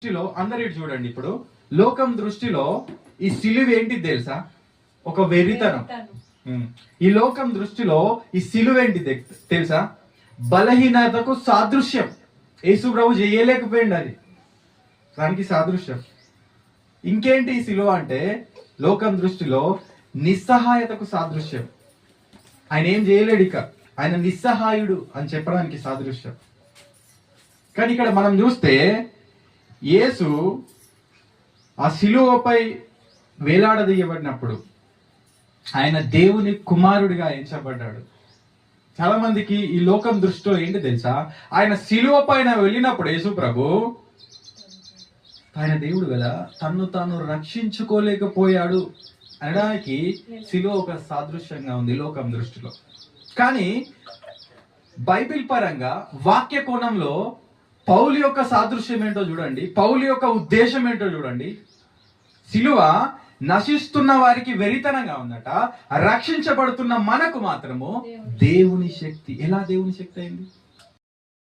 దృష్టిలో అందరు ఇటు చూడండి. ఇప్పుడు లోకం దృష్టిలో ఈ సిలువ ఏంటిది తెలుసా? ఒక వెర్రితనం. ఈ లోకం దృష్టిలో ఈ సిలువ ఏంటిది తెలుసా? బలహీనతకు సాదృశ్యం. యేసు ప్రభు చేయలేకపోయింది అది, దానికి సాదృశ్యం. ఇంకేంటి ఈ సిలువ అంటే లోకం దృష్టిలో నిస్సహాయతకు సాదృశ్యం. ఆయన ఏం చేయలేడు, ఇక ఆయన నిస్సహాయుడు అని చెప్పడానికి సాదృశ్యం. కానీ ఇక్కడ మనం చూస్తే యేసు ఆ సిలువపై వేలాడదీయబడినప్పుడు ఆయన దేవుని కుమారుడిగా ఎంచబడ్డాడు. చాలా మందికి ఈ లోకం దృష్టిలో ఏంటి తెలుసా? ఆయన సిలువ పైన వెళ్ళినప్పుడు యేసు ప్రభు ఆయన దేవుడు కదా, తన్ను తాను రక్షించుకోలేకపోయాడు అనడానికి సిలువ ఒక సాదృశ్యంగా ఉంది లోకం దృష్టిలో. కానీ బైబిల్ పరంగా వాక్య కోణంలో పౌలు యొక్క సాదృశ్యం ఏంటో చూడండి, పౌలు యొక్క ఉద్దేశం ఏంటో చూడండి. సిలువ నశిస్తున్న వారికి వెరితనంగా ఉందట, రక్షించబడుతున్న మనకు మాత్రము దేవుని శక్తి. ఎలా దేవుని శక్తి అయింది?